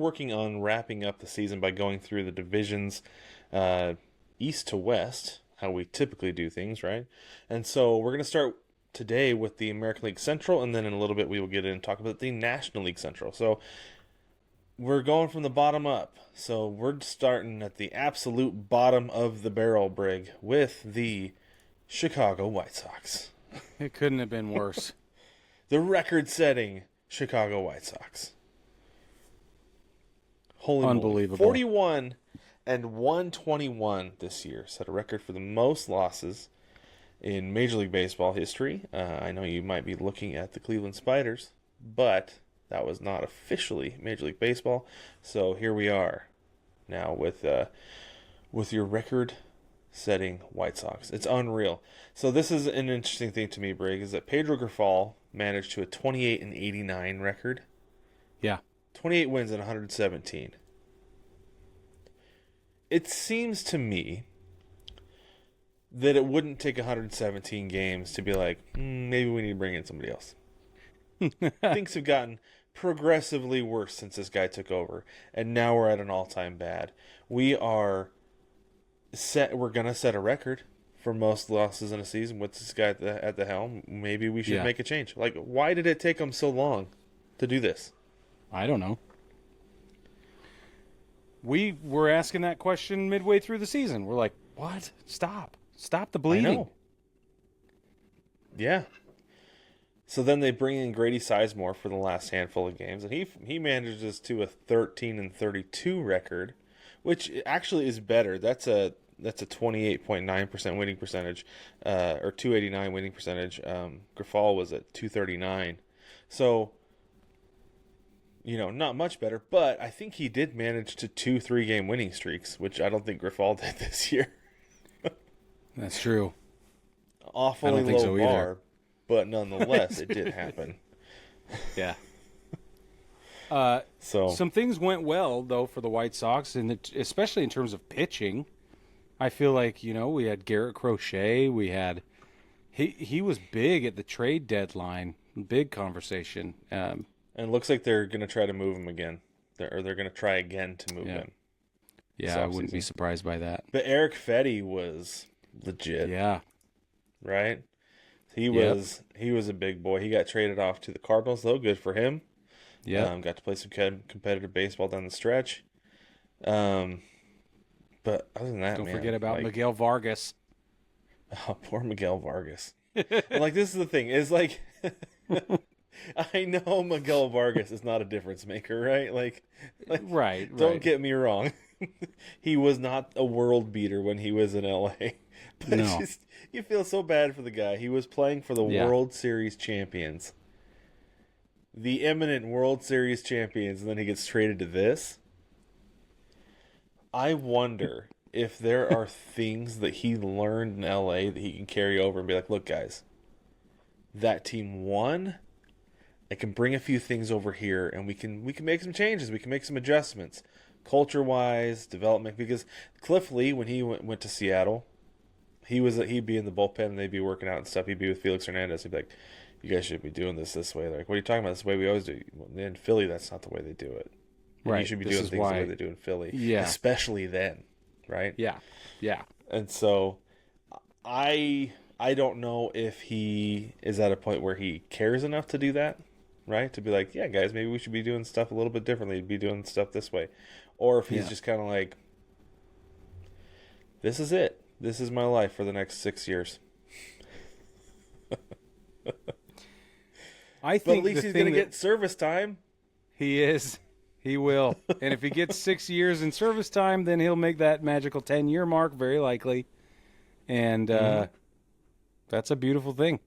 working on wrapping up the season by going through the divisions east to west, how we typically do things, right? And so we're going to start today with the American League Central, and then in a little bit we will get in and talk about the National League Central. So we're going from the bottom up. So we're starting at the absolute bottom of the barrel, Brig, with the Chicago White Sox. It couldn't have been worse. The record-setting Chicago White Sox. Holy Unbelievable. moly. 41 and 121 this year. Set a record for the most losses in Major League Baseball history. I know you might be looking at the Cleveland Spiders, but that was not officially Major League Baseball. So here we are now with your record-setting White Sox. It's unreal. So this is an interesting thing to me, Brig, is that Pedro Grifol managed to a 28 and 89 record. Yeah. 28 wins and 117. It seems to me that it wouldn't take 117 games to be like, maybe we need to bring in somebody else. Things have gotten progressively worse since this guy took over, and now we're at an all-time bad. We're going to set a record for most losses in a season with this guy at the helm. Maybe we should make a change. Like, why did it take him so long to do this? I don't know. We were asking that question midway through the season. We're like, what? Stop the bleeding. I know. Yeah. So then they bring in Grady Sizemore for the last handful of games, and he manages to a 13 and 32 record, which actually is better. That's a 28.9% winning percentage, or 289 winning percentage. Grifol was at 239. So, not much better, but I think he did manage to 2 3-game winning streaks, which I don't think Grifol did this year. That's true. Awfully low bar, but nonetheless, it did happen. Yeah. Some things went well, though, for the White Sox, and especially in terms of pitching. I feel like, we had Garrett Crochet. We had... He was big at the trade deadline. Big conversation. And it looks like they're going to try to move him again. They're going to try again to move him. Yeah, I wouldn't be surprised by that. But Eric Fetty was legit. Yeah. Right? He was a big boy. He got traded off to the Cardinals, though. Good for him. Yeah. Got to play some competitive baseball down the stretch. But other than that, don't forget about Miguel Vargas. Oh, poor Miguel Vargas. And this is the thing. Is I know Miguel Vargas is not a difference maker, right? Right. Don't get me wrong. He was not a world beater when he was in LA. But no. You feel so bad for the guy. He was playing for the World Series champions. The eminent World Series champions, and then he gets traded to this. I wonder if there are things that he learned in LA that he can carry over and be like, look, guys, that team won. I can bring a few things over here, and we can make some changes. We can make some adjustments, culture-wise, development. Because Cliff Lee, when he went to Seattle, he'd be in the bullpen, and they'd be working out and stuff. He'd be with Felix Hernandez. He'd be like, you guys should be doing this way. They're like, what are you talking about? This is the way we always do it. Well, in Philly, that's not the way they do it. And right. You should be doing things the way they do in Philly. Yeah. Especially then, right? Yeah. Yeah. And so I don't know if he is at a point where he cares enough to do that, right? To be like, yeah, guys, maybe we should be doing stuff a little bit differently, be doing stuff this way. Or if he's just kind of like, this is it. This is my life for the next 6 years. I think but at least he's going to get service time. He is. He will. And if he gets 6 years in service time, then he'll make that magical 10-year mark, very likely. And that's a beautiful thing.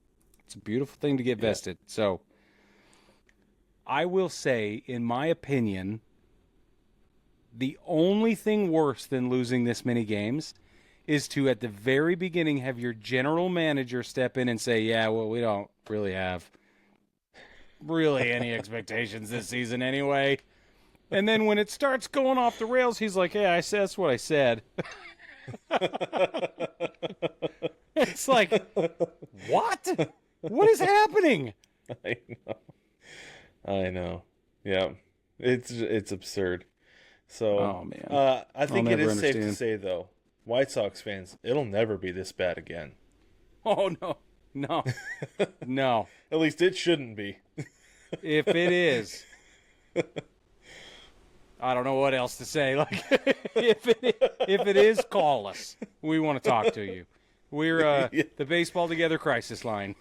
It's a beautiful thing to get vested. So I will say, in my opinion, the only thing worse than losing this many games is to, at the very beginning, have your general manager step in and say, yeah, well, we don't really have any expectations this season anyway. And then when it starts going off the rails, he's like, yeah, that's what I said. It's like, what? What is happening? I know. Yeah. It's absurd. So, Oh man, I I'll think it never is safe to understand. say though, White Sox fans, it'll never be this bad again. Oh no, no, no. At least it shouldn't be. If it is, I don't know what else to say. Like, if it is, call us. We want to talk to you. We're Yeah, the Baseball Together crisis line.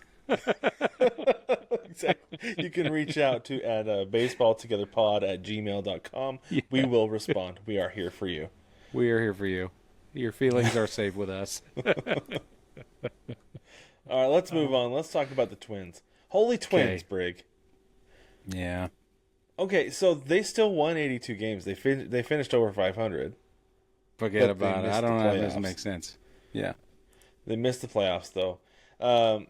exactly. You can reach out to at baseballtogetherpod@gmail.com. We Yeah, will respond. We are here for you. we are here for you. Your feelings are safe with us. All right, let's move on. Let's talk about the Twins. Holy Twins, Okay. Brig. Yeah. Okay, so they still won 82 games. They finished over 500, Forget but they about it. I missed the don't know. That doesn't playoffs. make sense. Yeah. They missed the playoffs though,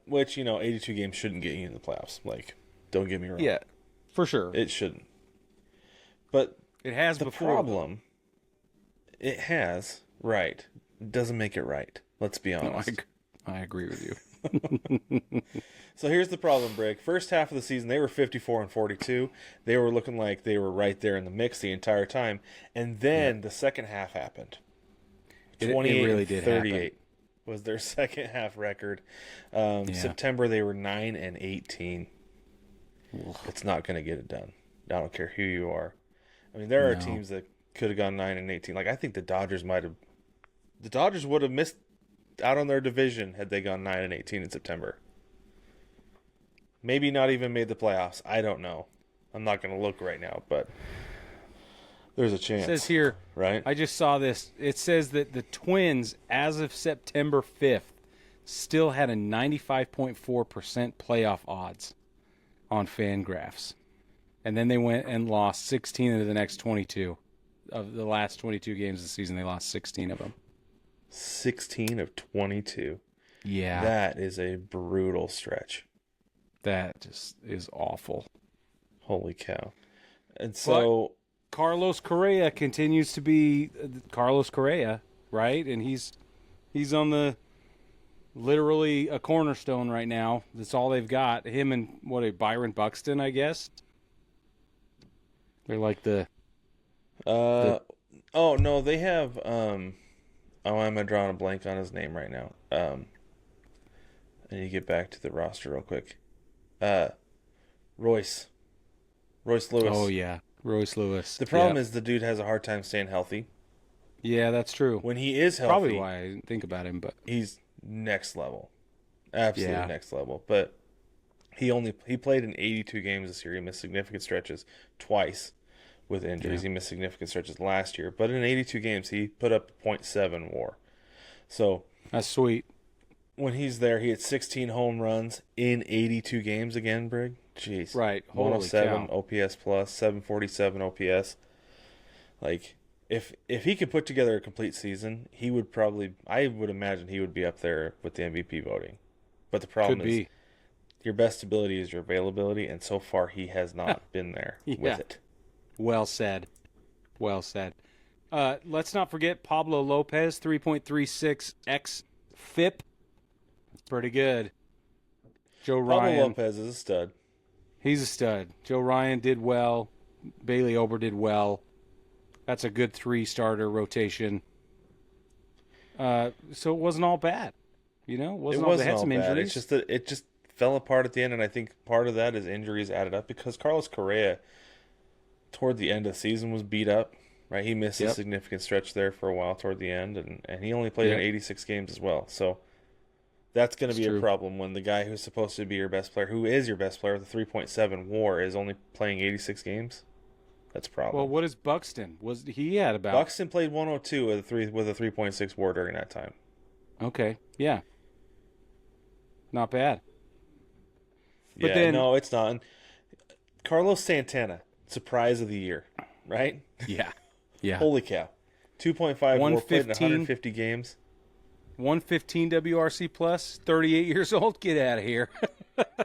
which 82 games shouldn't get you in the playoffs. Like, don't get me wrong, Yeah. For sure. it shouldn't. But It has the before. problem, it has right, doesn't make it right. Let's be No, honest. I agree with you. So here's the problem, Brick. First half of the season, they were 54 and 42. They were looking like they were right there in the mix the entire time. And then the second half happened. It 28 really and did 38 was their second half record. Yeah. September, they were 9 and 18. It's not going to get it done. I don't care who you are. I mean, there are No. teams that could have gone 9 and 18. Like, I think the Dodgers would have missed out on their division had they gone 9 and 18 in September. Maybe not even made the playoffs. I don't know. I'm not going to look right now, but there's a chance. It says here, right? I just saw this. It says that the Twins, as of September 5th, still had a 95.4% playoff odds on Fangraphs. And then they went and lost 16 of the next 22. Of the last 22 games of the season, they lost 16 of them. 16 of 22. Yeah. That is a brutal stretch. That just is awful. Holy cow. And so Carlos Correa continues to be Carlos Correa, right? And he's on the literally a cornerstone right now. That's all they've got. Him and Byron Buxton, I guess. They're like the oh no, they have I'm drawing a blank on his name right now. I need to get back to the roster real quick. Royce Lewis. Oh yeah, Royce Lewis. The problem is the dude has a hard time staying healthy. Yeah, that's true. When he is healthy, Probably why I didn't think about him, but he's next level. Absolutely Yeah. next level. But he played in 82 games this year. He missed significant stretches twice with injuries. Yeah. He missed significant stretches last year, but in 82 games he put up .7 WAR. So that's sweet. when he's there, he had 16 home runs in 82 games again, Brig. Jeez. Right. Holy 107 cow. OPS plus, 747 OPS. Like if he could put together a complete season, he would I would imagine he would be up there with the MVP voting. But the problem Could is be. your best ability is your availability, and so far he has not been there Yeah. with it. Well said. Well said. Let's not forget Pablo Lopez, 3.36 x FIP. That's pretty good. Joe Pablo Ryan, Lopez is a stud. he's a stud. Joe Ryan did well. Bailey Ober did well. That's a good 3-starter rotation. So it wasn't all bad. It It wasn't all bad. They wasn't had all some bad. injuries. It's just that it just fell apart at the end, and I think part of that is injuries added up because Carlos Correa, toward the end of the season, was beat up. Right, he missed a Yep. significant stretch there for a while toward the end, and he only played in Yep. 86 games as well. So that's going to It's be a true. problem when the guy who's supposed to be your best player, who is your best player with a 3.7 WAR, is only playing 86 games. That's a problem. Well, what is Buxton? He had about Buxton played 102 with a 3.6 WAR during that time. Okay, yeah, not bad. But Yeah, then- no, it's not. Carlos Santana, surprise of the year, right? Yeah, yeah. Holy cow. 2.5 WAR, played in 115. 150 games. 115 WRC plus, 38 years old. Get out of here.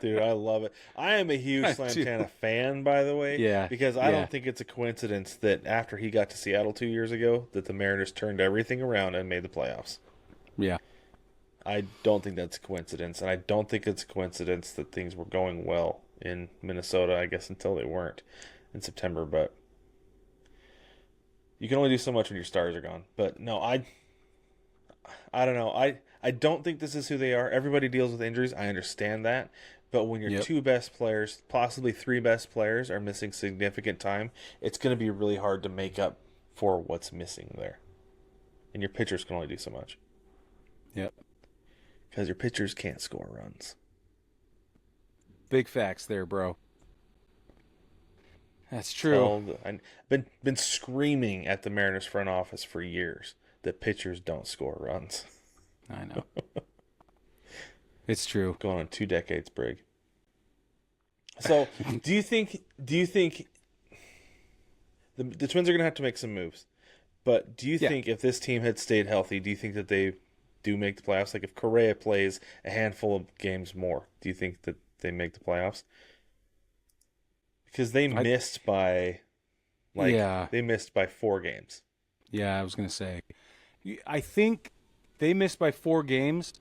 Dude, I love it. I am a huge I do. Santana fan, by the way. Yeah, Because I yeah. don't think it's a coincidence that after he got to Seattle 2 years ago, that the Mariners turned everything around and made the playoffs. Yeah, I don't think that's a coincidence, and I don't think it's a coincidence that things were going well in Minnesota, I guess, until they weren't in September. But You can only do so much when your stars are gone. But no, I don't know. I don't think this is who they are. Everybody deals with injuries. I understand that. But when your Yep. two best players, possibly three best players, are missing significant time, it's going to be really hard to make up for what's missing there. And your pitchers can only do so much. Yep. Because your pitchers can't score runs. Big facts there, bro. That's true. I've been screaming at the Mariners front office for years that pitchers don't score runs. I know. It's true. Going on 2 decades, Brig. So, do you think the Twins are going to have to make some moves? But do you think if this team had stayed healthy, do you think that they do make the playoffs? Like if Correa plays a handful of games more, do you think that they make the playoffs? Because they missed by they missed by 4 games. Yeah, I was going to say. I think they missed by 4 games,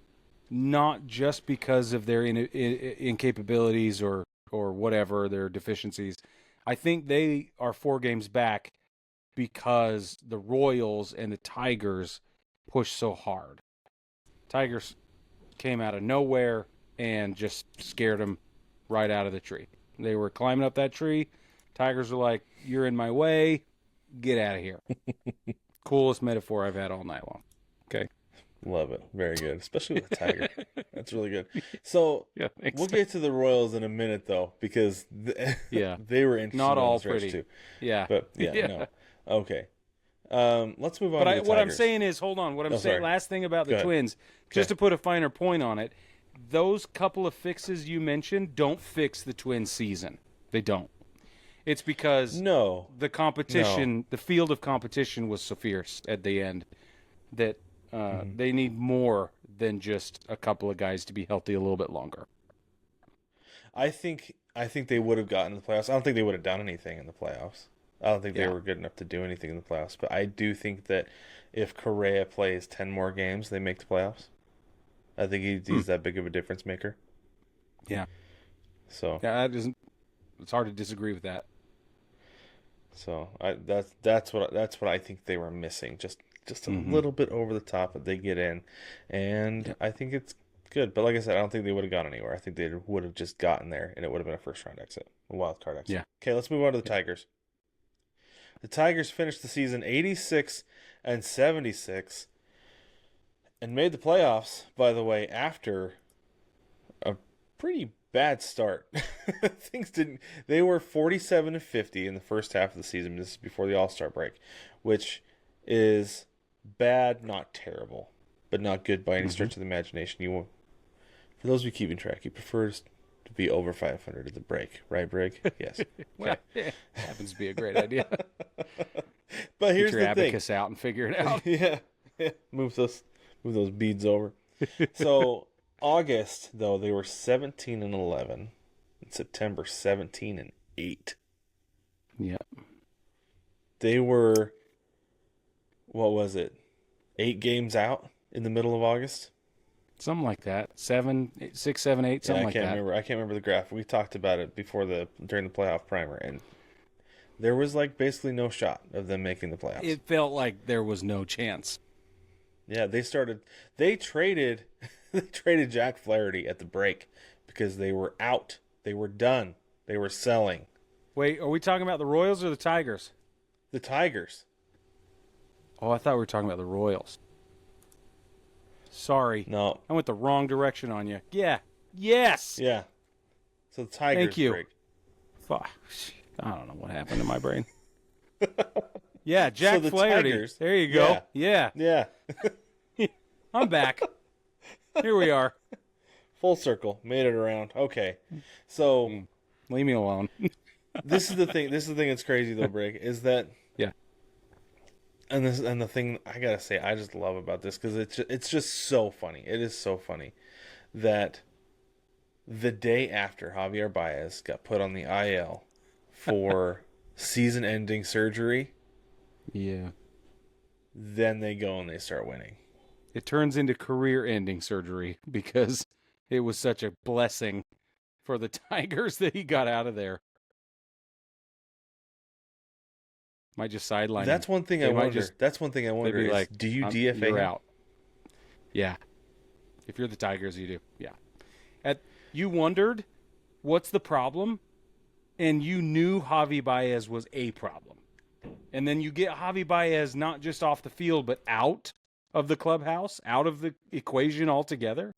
not just because of their incapabilities or whatever, their deficiencies. I think they are 4 games back because the Royals and the Tigers pushed so hard. Tigers came out of nowhere and just scared them right out of the tree. They were climbing up that tree. Tigers were like, "You're in my way. Get out of here." Coolest metaphor I've had all night long. Okay. Love it. Very good. Especially with the Tiger. That's really good. So thanks. we'll get to the Royals in a minute, though, because they were interesting. Not all stretch pretty. Too. Yeah. But no. Okay. Let's move on to the what I'm Tigers. saying is, hold on. What I'm saying, sorry. last thing about the Go ahead. Twins, just to put a finer point on it, those couple of fixes you mentioned don't fix the Twins season. They don't. It's because the competition, the field of competition was so fierce at the end that they need more than just a couple of guys to be healthy a little bit longer. I think they would have gotten the playoffs. I don't think they would have done anything in the playoffs. I don't think they were good enough to do anything in the playoffs. But I do think that if Correa plays 10 more games, they make the playoffs. I think he's that big of a difference maker. Yeah. So it's hard to disagree with that. So that's what I think they were missing. Just a little bit over the top that they get in, and I think it's good. But like I said, I don't think they would have gone anywhere. I think they would have just gotten there, and it would have been a first round exit, a wild card exit. Yeah. Okay, let's move on to the Tigers. The Tigers finished the season 86-76, and made the playoffs. By the way, after a pretty bad start. Things didn't. They were 47-50 in the first half of the season. This is before the All-Star break, which is bad, not terrible, but not good by any stretch of the imagination. You, for those of you keeping track, you prefer to be over 500 at the break, right, Brig? Yes. Well, happens to be a great idea. But here's Get your the thing. abacus out and figure it out. Yeah. Move those beads over. So August, though, they were 17-11. In September, 17-8. Yep. They were, what was it, 8 games out in the middle of August? Something like that. 7, 6, 7, 8, something like that. I can't remember the graph. We talked about it during the playoff primer, and there was basically no shot of them making the playoffs. It felt like there was no chance. Yeah, they traded Jack Flaherty at the break because they were out. They were done. They were selling. Wait, are we talking about the Royals or the Tigers? The Tigers. Oh, I thought we were talking about the Royals. Sorry. No. I went the wrong direction on you. Yeah. Yes. Yeah. So the Tigers. Thank you. Break. Fuck. I don't know what happened in my brain. Yeah, Jack the Flaherty. Tigers. There you go. Yeah. Yeah. I'm back. Here we are. Full circle. Made it around. Okay. So Leave me alone. this is the thing. This is the thing that's crazy though, Brig, is that Yeah. and the thing I gotta say I just love about this because it's just so funny. It is so funny that the day after Javier Baez got put on the IL for season-ending surgery, Yeah. then they go and they start winning. It turns into career-ending surgery because it was such a blessing for the Tigers that he got out of there. Might just sideline That's him. one thing They I might wonder. just- That's one thing I They'd wonder be is, like, do you DFA you're him? out. Yeah. If you're the Tigers, you do. Yeah. You wondered, what's the problem? And you knew Javi Baez was a problem. And then you get Javi Baez not just off the field, but out of the clubhouse, out of the equation altogether.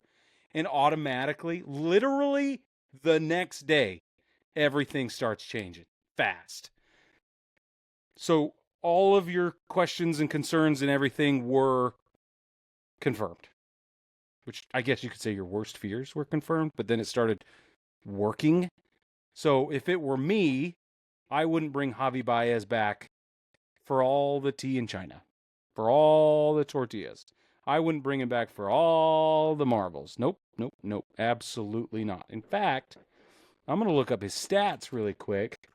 And automatically, literally the next day, everything starts changing fast. So all of your questions and concerns and everything were confirmed, which I guess you could say your worst fears were confirmed, but then it started working. So if it were me, I wouldn't bring Javi Baez back for all the tea in China, for all the tortillas. I wouldn't bring him back for all the marbles. Nope. Absolutely not. In fact, I'm going to look up his stats really quick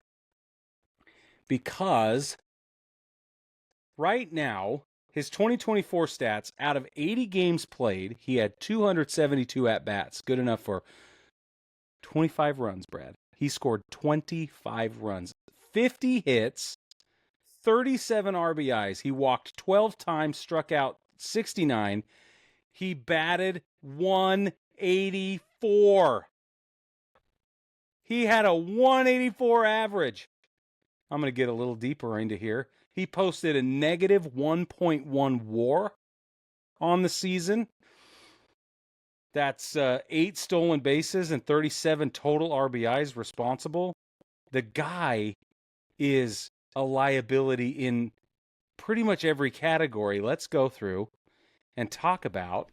because right now, his 2024 stats, out of 80 games played, he had 272 at-bats. Good enough for 25 runs, Brad. He scored 25 runs, 50 hits, 37 RBIs. He walked 12 times, struck out 69. He batted 184. He had a 184 average. I'm going to get a little deeper into here. He posted a negative 1.1 WAR on the season. That's 8 stolen bases and 37 total RBIs responsible. The guy is a liability in pretty much every category. Let's go through and talk about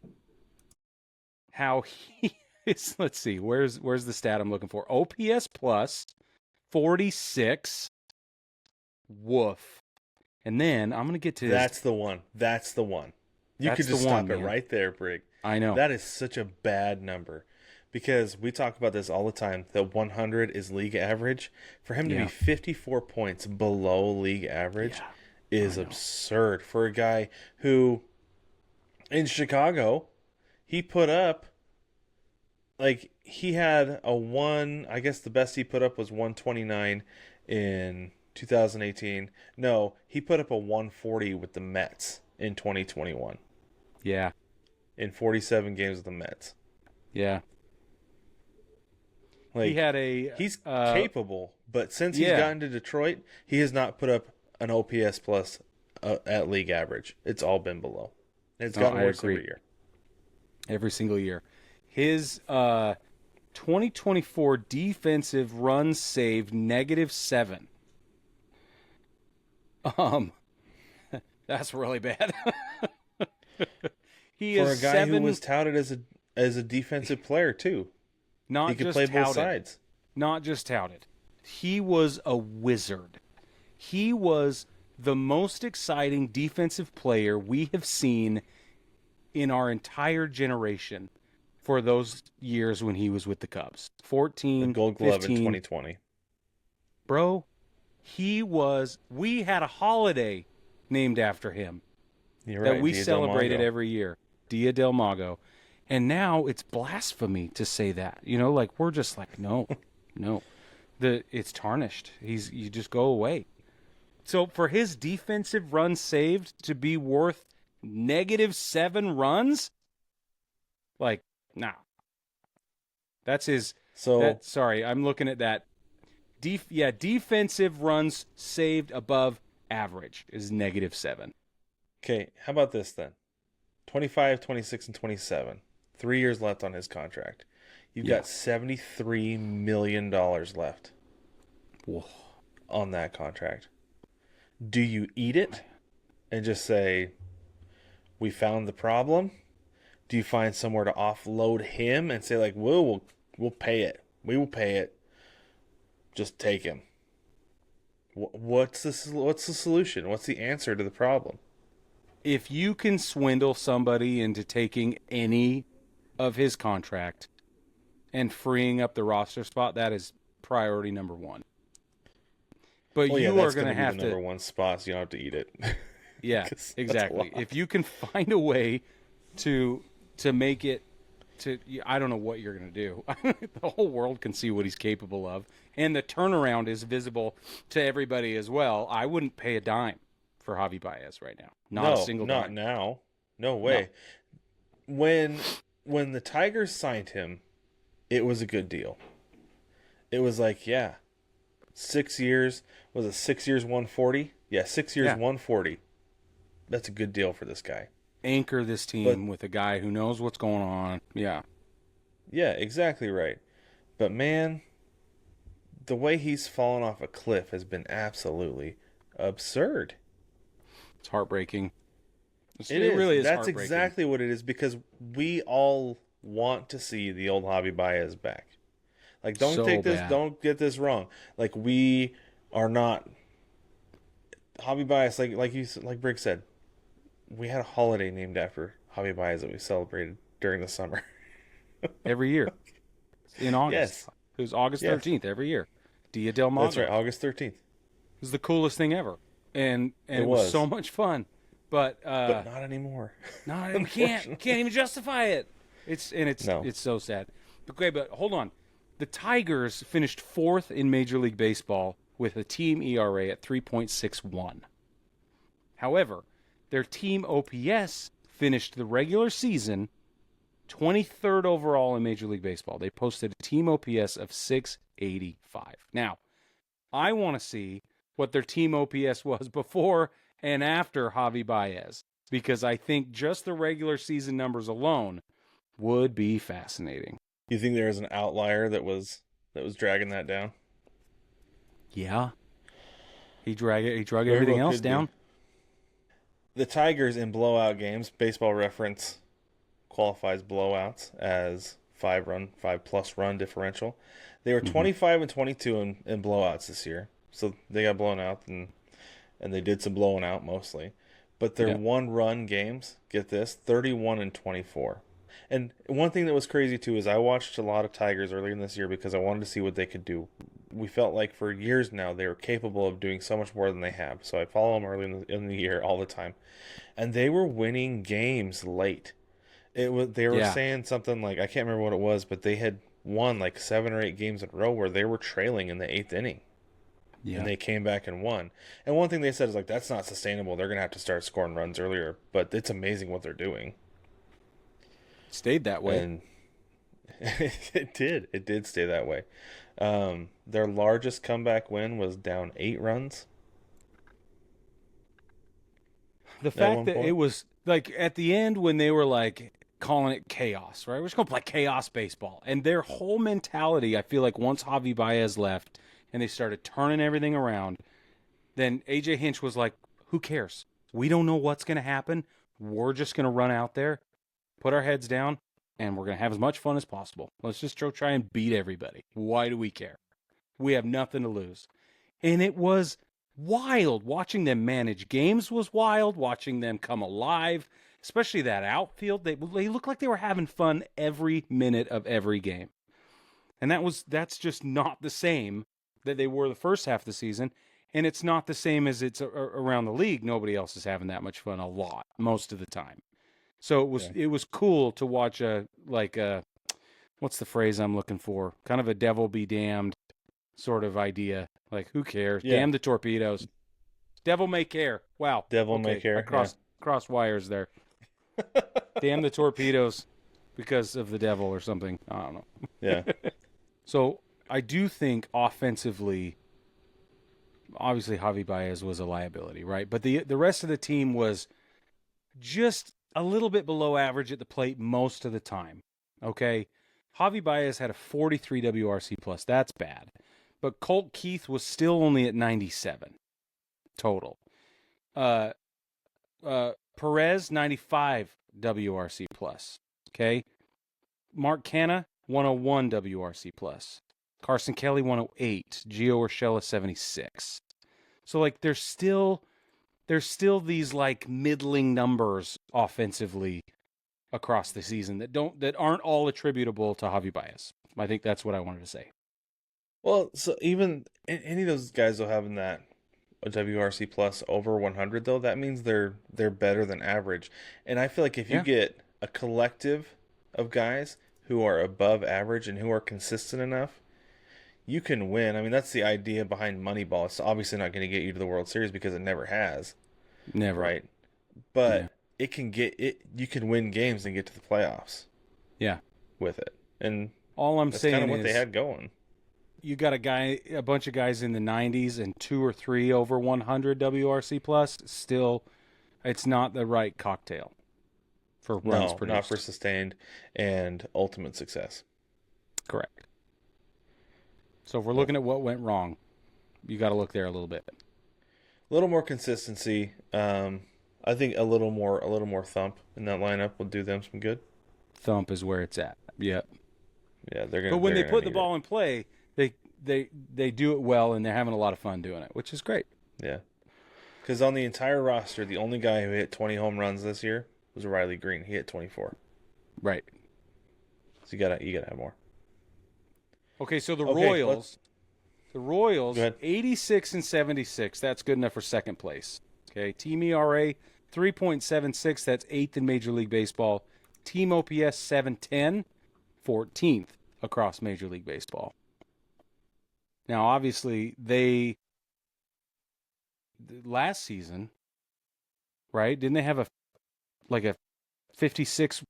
how he is. Let's see, where's the stat I'm looking for? OPS plus 46. Woof. And then I'm going to get to That's the one. You could just stop it right there, Brig. I know. That is such a bad number because we talk about this all the time. That 100 is league average. For him to be 54 points below league average is absurd for a guy who, in Chicago, he put up, like, he had I guess the best he put up was 129 in 2018. No, he put up a 140 with the Mets in 2021. Yeah. In 47 games with the Mets. Yeah. Like, he's capable, but since he's gotten to Detroit, he has not put up an OPS plus at league average. It's all been below. It's gotten worse every year. Every single year. His 2024 defensive runs saved -7. That's really bad. He for is a guy who was touted as a defensive player too. He could play both sides. Not just touted. He was a wizard. He was the most exciting defensive player we have seen in our entire generation for those years when he was with the Cubs. 14, the Gold Glove 15. in 2020. Bro, we had a holiday named after him. You're right, that we Dia celebrated Del Mago. every year. Dia del Mago. And now it's blasphemy to say that. You know, like, we're just like, no. It's tarnished. You just go away. So for his defensive runs saved to be worth -7 runs, like, nah. That's his. Sorry, I'm looking at that. Defensive runs saved above average is -7. Okay, how about this then? 25, 26, and 27. 3 years left on his contract. You've got $73 million left. Whoa. On that contract. Do you eat it and just say, we found the problem? Do you find somewhere to offload him and say, like, we'll pay it. We will pay it. Just take him. What's the solution? What's the answer to the problem? If you can swindle somebody into taking any of his contract and freeing up the roster spot, that is priority number one. But you are going to have the number one spot, so you don't have to eat it. Yeah, exactly. If you can find a way to make it to, I don't know what you're going to do. The whole world can see what he's capable of. and the turnaround is visible to everybody as well, I wouldn't pay a dime for Javi Baez right now. Not a No, single not dime. now. No No. way. When the Tigers signed him, it was a good deal. It was like, yeah, 6 years. Was it 6 years, 140? Yeah, 6 years, Yeah. 140. That's a good deal for this guy. Anchor this But team with a guy who knows what's going on. Yeah. yeah, exactly right. But man, the way he's fallen off a cliff has been absolutely absurd. It's heartbreaking. It It is. really is That's heartbreaking. exactly what it is because we all want to see the old Javi Baez back. Like, So bad. don't get this wrong. Like, we are not Javi Baez. Like Brig said, we had a holiday named after Javi Baez that we celebrated during the summer. Every year. In August. Yes, It was August yes, 13th every year. Dia del that's Mago. right. August 13th. It was the coolest thing ever. And It it was so was, much fun. But but not anymore. we can't Unfortunately, even justify it. no. It's so sad. Okay, but hold on. The Tigers finished 4th in Major League Baseball with a team ERA at 3.61. However, their team OPS finished the regular season 23rd overall in Major League Baseball. They posted a team OPS of 685. Now, I want to see what their team OPS was before and after Javi Baez, because I think just the regular season numbers alone would be fascinating. You think there was an outlier that was dragging that down? Yeah. He drug Very everything well else could down. be. The Tigers in blowout games, Baseball Reference qualifies blowouts as 5+ run differential. They were 25 and 22 in blowouts this year, so they got blown out and they did some blowing out mostly. But their Yeah. 1-run games, get this, 31 and 24. And one thing that was crazy too is I watched a lot of Tigers earlier in this year because I wanted to see what they could do. We felt like for years now they were capable of doing so much more than they have. So I follow them early in the year all the time, and they were winning games late. They were Yeah. saying something like, I can't remember what it was, but they had won like 7 or 8 games in a row where they were trailing in the 8th inning, and Yeah. they came back and won. And one thing they said is like, that's not sustainable. They're gonna have to start scoring runs earlier. But it's amazing what they're doing. Stayed that way. And it did stay that way. Their largest comeback win was down 8 runs The at fact one that it point. was like at the end when they were like calling it chaos, right? We're just gonna play chaos baseball, and their whole mentality, I feel like once Javi Baez left and they started turning everything around, then AJ Hinch was like, "Who cares? We don't know what's gonna happen. We're just gonna run out there, put our heads down, and we're gonna have as much fun as possible. Let's just try and beat everybody. Why do we care? We have nothing to lose." And it was wild. Watching them manage games was wild. Watching them come alive, especially that outfield. They looked like they were having fun every minute of every game. And that's just not the same that they were the first half of the season. And it's not the same as it's around the league. Nobody else is having that much fun a lot, most of the time. So Yeah. it was cool to watch what's the phrase I'm looking for? Kind of a devil be damned sort of idea. Like, who cares? Yeah. Damn the torpedoes. Devil may care. Wow. Devil may care, I crossed wires there. Damn the torpedoes because of the devil or something. I don't know. Yeah. So I do think offensively, obviously Javi Baez was a liability, right? But the rest of the team was just a little bit below average at the plate most of the time. Okay, Javi Baez had a 43 WRC plus. That's bad. But Colt Keith was still only at 97 total. Perez 95 WRC plus. Okay, Mark Canna 101 WRC plus. Carson Kelly 108. Gio Urshela 76. So like there's still these like middling numbers offensively across the season that aren't all attributable to Javi Baez. I think that's what I wanted to say. Well, so even any of those guys though having that a WRC plus over 100 though, that means they're better than average. And I feel like if you Yeah. get a collective of guys who are above average and who are consistent enough, you can win. I mean, that's the idea behind Moneyball. It's obviously not going to get you to the World Series because it never has, Never. right? Yeah. But it can get it. You can win games and get to the playoffs Yeah. with it, and All I'm that's kind saying of what they is had going. you got a bunch of guys in the 90s and 2 or 3 over 100 WRC plus. Still, it's not the right cocktail for runs No, not produced. for sustained and ultimate success. Correct. So if we're looking at what went wrong, you got to look there a little bit. A little more consistency. I think a little more thump in that lineup will do them some good. Thump is where it's at. Yep. Yeah, they're gonna. But when they're they gonna put the need ball in play, they do it well, and they're having a lot of fun doing it, which is great. Yeah, because on the entire roster, the only guy who hit 20 home runs this year was Riley Green. He hit 24. Right. So you gotta have more. Okay, so the Okay, Royals, Go ahead. 86 and 76. That's good enough for second place. Okay, team ERA 3.76. That's eighth in Major League Baseball. Team OPS 710, 14th across Major League Baseball. Now, obviously, last season, right? Didn't they have a 56,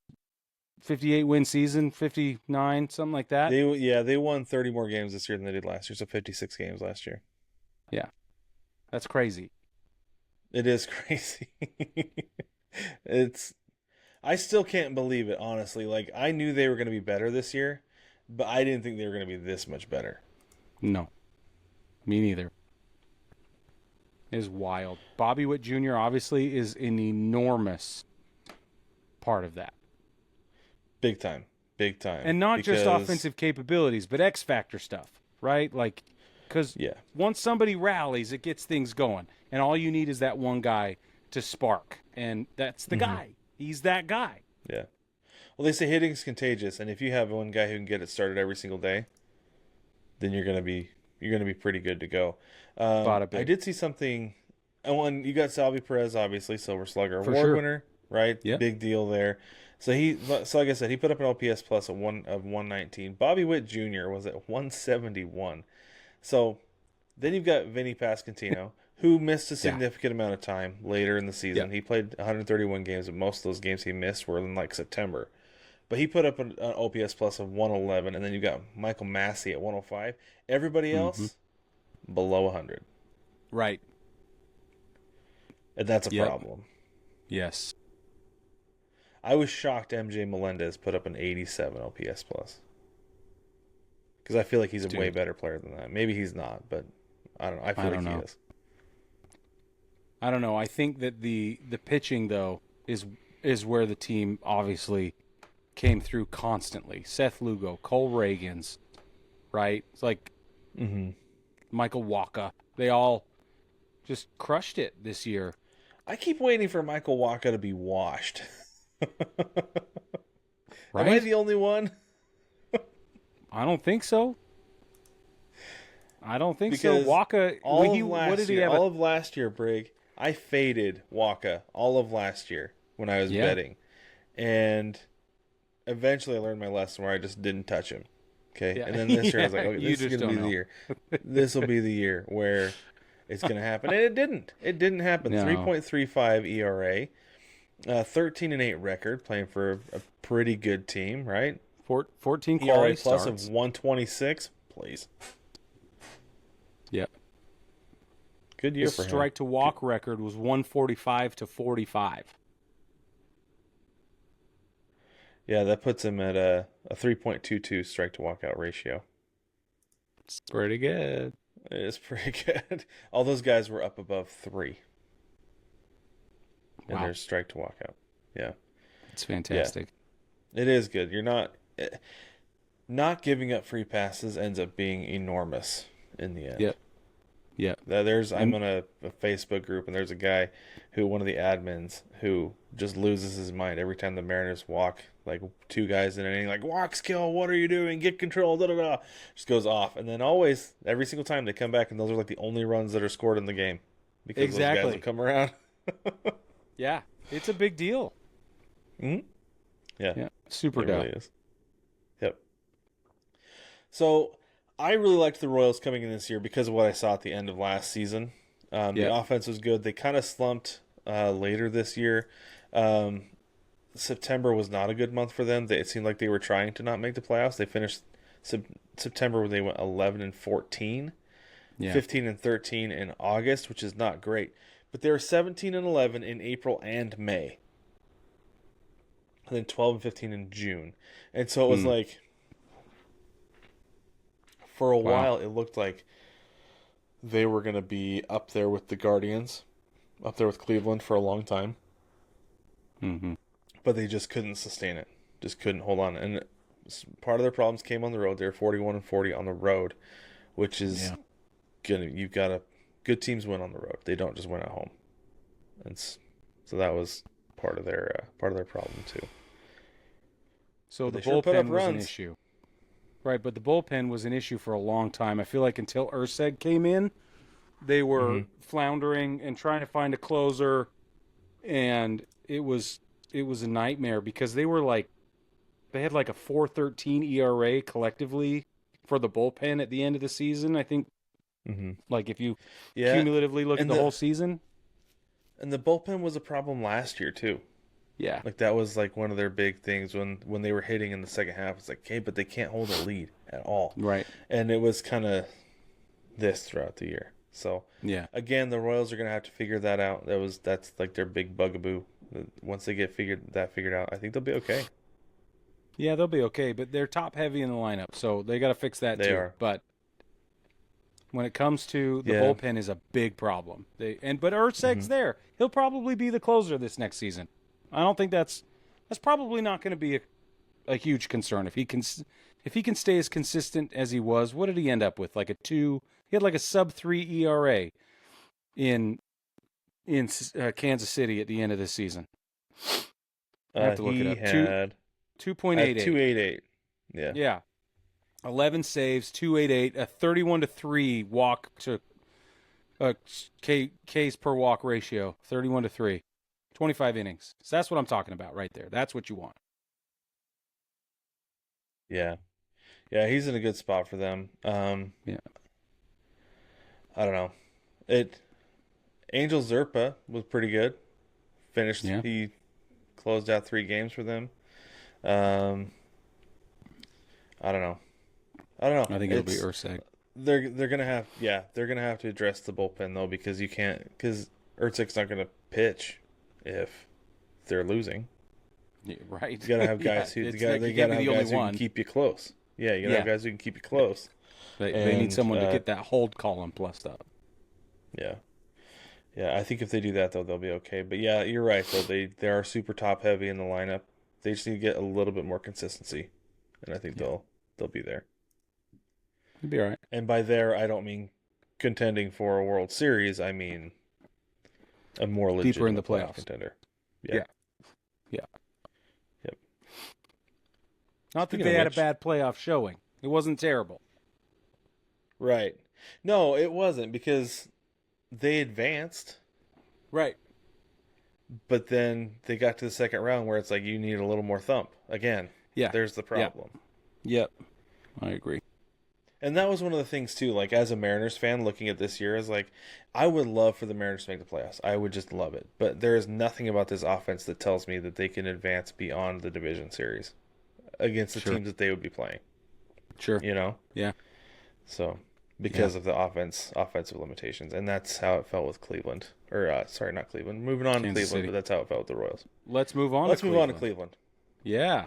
58 win season, 59, something like that? They won 30 more games this year than they did last year. So 56 games last year. Yeah, that's crazy. It is crazy. I still can't believe it, honestly. Like, I knew they were going to be better this year, but I didn't think they were going to be this much better. No, me neither. It is wild. Bobby Witt Jr. obviously is an enormous part of that. Big time. Big time. And not just offensive capabilities, but X Factor stuff, right? Like, because once somebody rallies, it gets things going. And all you need is that one guy to spark. And that's the guy. He's that guy. Yeah. Well, they say hitting's contagious, and if you have one guy who can get it started every single day, then you're gonna be pretty good to go. I did see something. You got Salvi Perez, obviously, Silver Slugger award winner, right? Yeah. Big deal there. So like I said, he put up an OPS plus of 119. Bobby Witt Jr. was at 171. So then you've got Vinny Pasquantino, who missed a significant amount of time later in the season. He played 131 games, but most of those games he missed were in like September. But he put up an OPS plus of 111, and then you got Michael Massey at 105. Everybody else below 100. Right. And that's a problem. Yes. I was shocked MJ Melendez put up an 87 OPS plus. Because I feel like he's a way better player than that. Maybe he's not, but I don't know. I feel like he is. I don't know. I think that the pitching, though, is where the team obviously came through constantly. Seth Lugo, Cole Reagans, right? It's like Michael Wacha. They all just crushed it this year. I keep waiting for Michael Wacha to be washed. Right? Am I the only one? I don't think so. Because Wacha, all of last year, Brig, I faded Wacha all of last year when I was betting. And eventually I learned my lesson where I just didn't touch him. Okay? Yeah. And then this year I was like, okay, this is going to be the year. This will be the year where it's going to happen. And it didn't. It didn't happen. No. 3.35 ERA. 13-8 record, playing for a pretty good team, right? 14 quality ERA plus starts. of 126, please. Yep. Good year His for him. strike to walk record was 145 to 45. Yeah, that puts him at a 3.22 strike to walkout ratio. It's pretty good. It is pretty good. All those guys were up above 3. And there's strike to walk out. Yeah. It's fantastic. Yeah. It is good. You're not giving up free passes ends up being enormous in the end. Yep. Yeah. I'm on a Facebook group, and there's a guy one of the admins, who just loses his mind every time the Mariners walk like 2 guys in an inning, like, walks, kill, what are you doing? Get control, da-da-da. Just goes off. And then every single time they come back, and those are like the only runs that are scored in the game. Because those guys will come around. Yeah, it's a big deal. Mm-hmm. Yeah. Super dope. Really is. Yep. So I really liked the Royals coming in this year because of what I saw at the end of last season. The Yeah. offense was good. They kind of slumped later this year. Um, September was not a good month for them. It seemed like they were trying to not make the playoffs. They finished September where they went 11 and 14, Yeah. 15 and 13 in August, which is not great. But they were 17 and 11 in April and May, and then 12 and 15 in June. And so it was Hmm. like for a Wow. while it looked like they were going to be up there with the Guardians, up there with Cleveland for a long time, Mm-hmm. but they just couldn't sustain it. Just couldn't hold on. And part of their problems came on the road. They were 41 and 40 on the road, which is Yeah. you've got to good teams win on the road. They don't just win at home. And so that was part of their problem too. So But the they sure put up bullpen was an runs. issue. Right, but the bullpen was an issue for a long time. I feel like until Urseg came in, they were Mm-hmm. floundering and trying to find a closer, and it was a nightmare because they had like a 4.13 ERA collectively for the bullpen at the end of the season. I think Mm-hmm. like if you Yeah, cumulatively look at and the whole season, the bullpen was a problem last year too. yeah, Like that was like one of their big things when they were hitting in the second half. It's like, okay, but they can't hold a lead at all. right, And it was kind of this throughout the year. So yeah, again, the Royals are going to have to figure that out. That's like their big bugaboo. Once they get figured out, I think they'll be okay. yeah, they'll be okay. But they're top heavy in the lineup, so they got to fix that They too. are. But when it comes to the Yeah. bullpen is a big problem. But Urseg's Hmm. there. He'll probably be the closer this next season. I don't think that's probably not going to be a huge concern if he can stay as consistent as he was. What did he end up with? Like a 2. He had like a sub-3 ERA in Kansas City at the end of this season. I have to look it He up. had 2.88. 288. Yeah. Yeah. 11 saves, 288, a 31-3 walk to Ks per walk ratio, 31-3, 25 innings. So that's what I'm talking about right there. That's what you want. Yeah. Yeah, he's in a good spot for them. Yeah. I don't know. It Angel Zerpa was pretty good. Finished Yeah. He closed out 3 games for them. Um I don't know. I think it'll be Urseg. They're gonna have to address the bullpen though because Ertzig's not gonna pitch if they're losing. Yeah, right. You gotta have guys yeah, who you they can't gotta be have the guys only who one. can keep you close. Yeah, you gotta have Yeah. guys who can keep you close. They need And, someone to get that hold column plussed up. Yeah. Yeah, I think if they do that though, they'll be okay. But yeah, you're right though. They are super top heavy in the lineup. They just need to get a little bit more consistency, and I think they'll be there. You'll be all right. And by there, I don't mean contending for a World Series. I mean a more legitimate Deeper in the playoff playoffs. contender. Yeah. Yep. Not that Speaking they of had a which- bad playoff showing. It wasn't terrible. Right. No, it wasn't because they advanced, Right. but then they got to the second round where it's like you need a little more thump. Again, Yeah. there's the problem. Yep. I agree. And that was one of the things too. Like as a Mariners fan, looking at this year, is like, I would love for the Mariners to make the playoffs. I would just love it. But there is nothing about this offense that tells me that they can advance beyond the division series against the Sure. teams that they would be playing. Sure. You know, Yeah. so because of the offensive limitations, and that's how it felt with Cleveland. Or sorry, not Cleveland. Moving on to Kansas Cleveland, City. but that's how it felt with the Royals. Let's move on. Let's to move on to Cleveland. Cleveland. Yeah.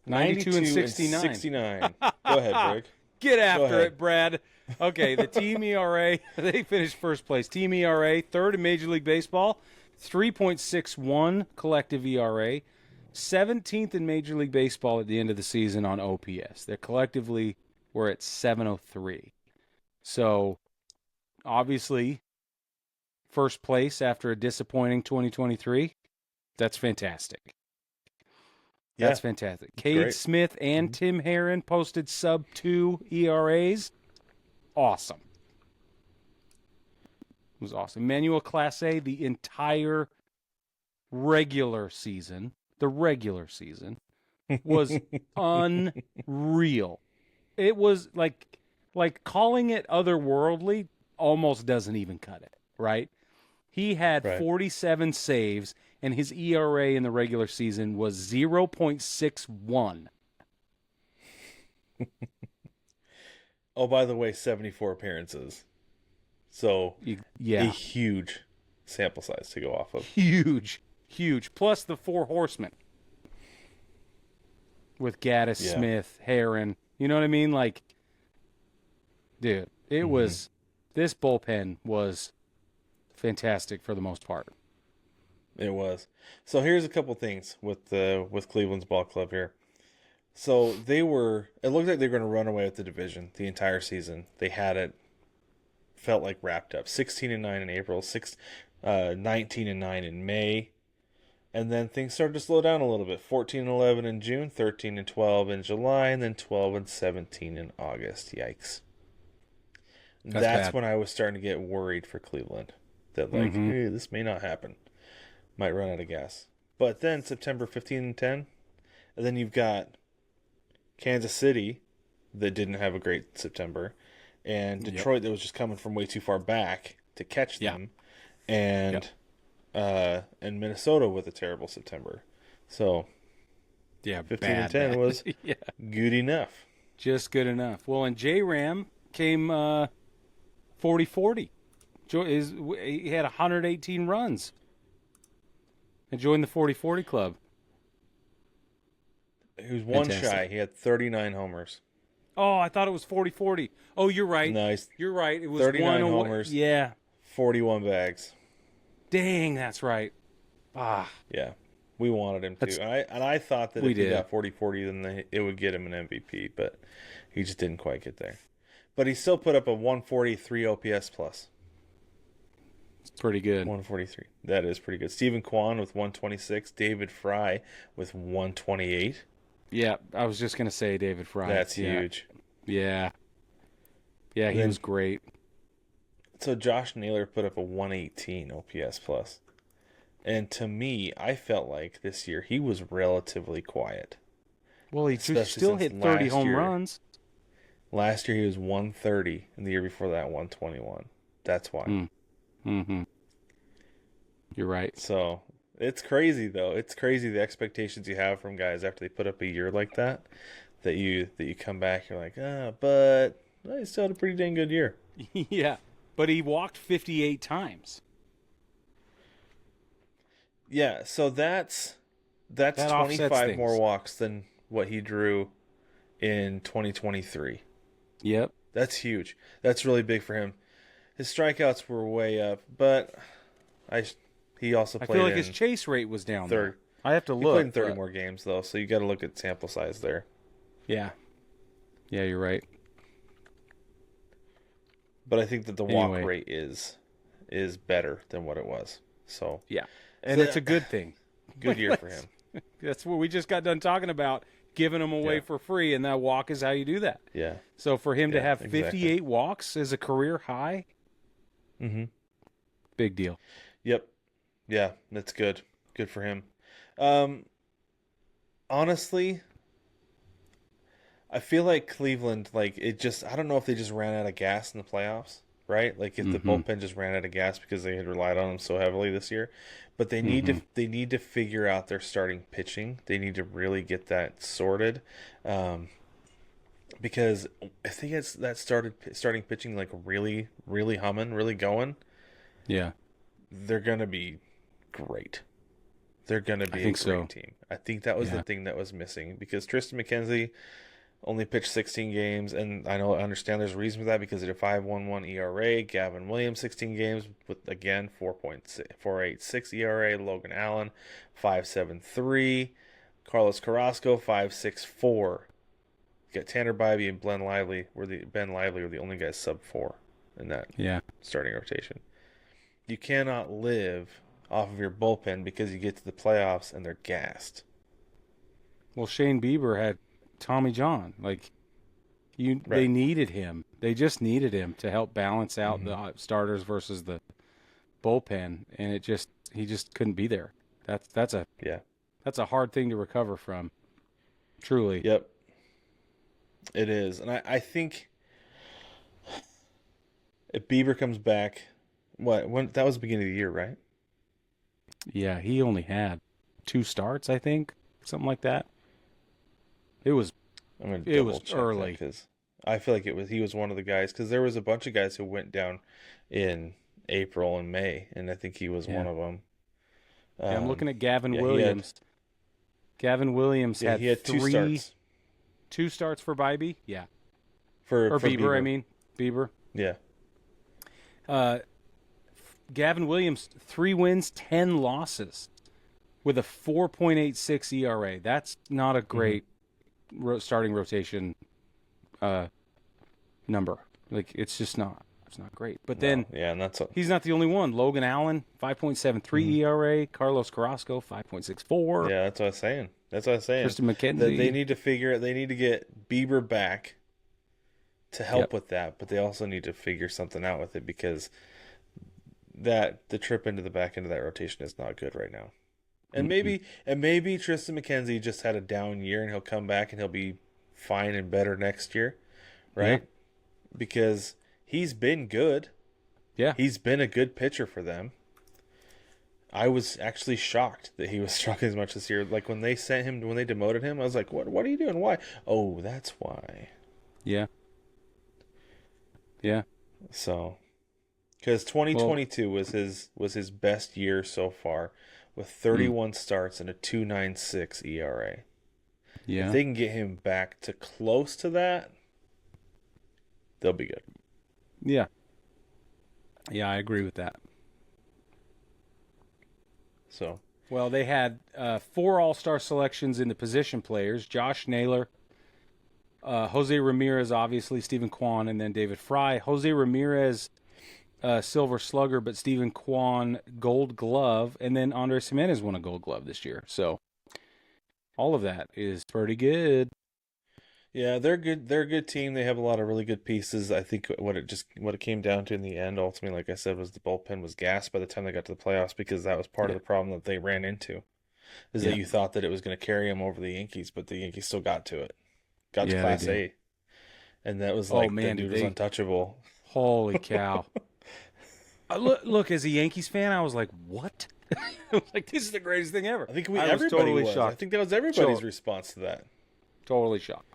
92 and 69. 69. Go ahead, Brig. Get after ahead. it, Brad. Okay, the team ERA, they finished first place. Team ERA, third in Major League Baseball, 3.61 collective ERA, 17th in Major League Baseball at the end of the season on OPS. They're collectively were at 703. So, obviously, first place after a disappointing 2023. That's fantastic. That's fantastic. Cade great. Smith and Tim Herron posted sub-2 ERAs. Awesome. It was awesome. Emmanuel Clase, the entire regular season, was unreal. it was like calling it otherworldly almost doesn't even cut it, right? He had Right. 47 saves, and his ERA in the regular season was 0.61. Oh, by the way, 74 appearances. So a Yeah, huge sample size to go off of. huge, huge. Plus the four horsemen with Gaddis, Yeah. Smith, Heron. You know what I mean? Like, dude, it was, this bullpen was fantastic for the most part. It was. So here's a couple things with Cleveland's ball club here. So it looked like they were going to run away with the division the entire season. They had it, felt like wrapped up. 16-9 in April, 19-9 in May. And then things started to slow down a little bit. 14-11 in June, 13-12 in July, and then 12-17 in August. Yikes. That's bad. when I was starting to get worried for Cleveland. That hey, this may not happen. Might run out of gas. But then September 15 and 10, and then you've got Kansas City that didn't have a great September, and Detroit that was just coming from way too far back to catch them, and Minnesota with a terrible September. So 15 and 10 was good enough. Just good enough. Well, and J-Ram came 40-40. He had 118 runs and joined the 40-40 club. He was one shy. He had 39 homers. Oh, I thought it was 40-40. Oh, you're right. Nice. You're right. It was 39 one homers. Yeah. 41 bags. Dang, that's right. Yeah. We wanted him to. And I thought that if he got 40-40, then it would get him an MVP, but he just didn't quite get there. But he still put up a 143 OPS plus. It's pretty good. 143. That is pretty good. Stephen Kwan with 126. David Fry with 128. Yeah, I was just going to say David Fry. That's huge. Yeah. Yeah, he was great. So Josh Naylor put up a 118 OPS plus. And to me, I felt like this year he was relatively quiet. Well, he still hit 30 home runs. Last year he was 130, and the year before that 121. That's why. Mm-hmm. You're right. So it's crazy, though. It's crazy the expectations you have from guys after they put up a year like that. That you come back, you're like, but he still had a pretty dang good year. Yeah, but he walked 58 times. Yeah, so that's 25 more walks than what he drew in 2023. Yep. That's huge. That's really big for him. His strikeouts were way up, but he also played. I feel like his chase rate was down. Third. There. I have to look. He played in 30 more games though, so you got to look at sample size there. Yeah. Yeah, you're right. But I think that the walk rate is better than what it was. So yeah, and it's a good thing. Good year for him. That's what we just got done talking about. Giving them away for free, and that walk is how you do that. Yeah. So for him to have 58 walks as a career high, big deal. Yep. Yeah, that's good. Good for him. Honestly, I feel like Cleveland, I don't know if they just ran out of gas in the playoffs, right? Like if the bullpen just ran out of gas because they had relied on them so heavily this year. But they need to figure out their starting pitching. They need to really get that sorted, because if they get that starting pitching like really, really humming, really going, they're gonna be great. They're gonna be a great team. I think that was the thing that was missing because Tristan McKenzie only pitched 16 games, and I understand there's a reason for that because of a 5.11 ERA. Gavin Williams 16 games with again 4.86 ERA. Logan Allen 5.73. Carlos Carrasco 5.64. You got Tanner Bybee and Ben Lively were the only guys sub 4 in that starting rotation. You cannot live off of your bullpen because you get to the playoffs and they're gassed. Well, Shane Bieber had Tommy John. They needed him. They just needed him to help balance out the starters versus the bullpen, and he just couldn't be there. That's a hard thing to recover from. Truly. Yep. It is, and I think if Bieber comes back, when that was the beginning of the year, right? Yeah, he only had 2 starts, I think, something like that. It was I'm gonna it double was check that early. because I feel like he was one of the guys because there was a bunch of guys who went down in April and May, and I think he was one Yeah. of them. Yeah, I'm looking at Gavin Yeah, he had Williams. Gavin Williams yeah had he had two starts 2 starts for Bybee. Yeah, or for Bieber. I Bieber. mean Bieber. Yeah, Uh, Gavin Williams 3 wins, 10 losses, with a 4.86 ERA. That's not a great starting rotation number. Like it's just not. It's not great. But no, then yeah, and that's a, he's not the only one. Logan Allen 5.73 ERA. Carlos Carrasco 5.64. yeah, that's what I was saying. That's what I was saying. Tristan That they McKenzie. need to figure. They need to get Bieber back to help Yep. with that, but they also need to figure something out with it because the trip into the back end of that rotation is not good right now. And maybe Tristan McKenzie just had a down year and he'll come back and he'll be fine and better next year, right? Yeah. Because he's been good. Yeah. He's been a good pitcher for them. I was actually shocked that he was struggling as much this year. Like when they demoted him, I was like, "What are you doing? Why?" Oh, that's why. Yeah. Yeah. So, because 2022 was his best year so far, with 31 starts and a 2.96 ERA. Yeah. If they can get him back to close to that, they'll be good. Yeah. Yeah, I agree with that. So, Well, they had 4 All-Star selections in the position players: Josh Naylor, Jose Ramirez, obviously, Stephen Kwan, and then David Fry. Jose Ramirez, Silver Slugger, but Stephen Kwan, Gold Glove, and then Andres Jimenez won a Gold Glove this year. So all of that is pretty good. yeah, they're good. They're a good team. They have a lot of really good pieces. I think what it came down to in the end, ultimately, like I said, was the bullpen was gassed by the time they got to the playoffs because that was part of the problem that they ran into. Is that you thought that it was going to carry them over the Yankees, but the Yankees still got to it. Got to Class A. And that was like the dude was untouchable. Holy cow. Look, as a Yankees fan, I was like, what? I was like, this is the greatest thing ever. I think I was everybody totally was. shocked. I think that was everybody's response to that. Totally shocked.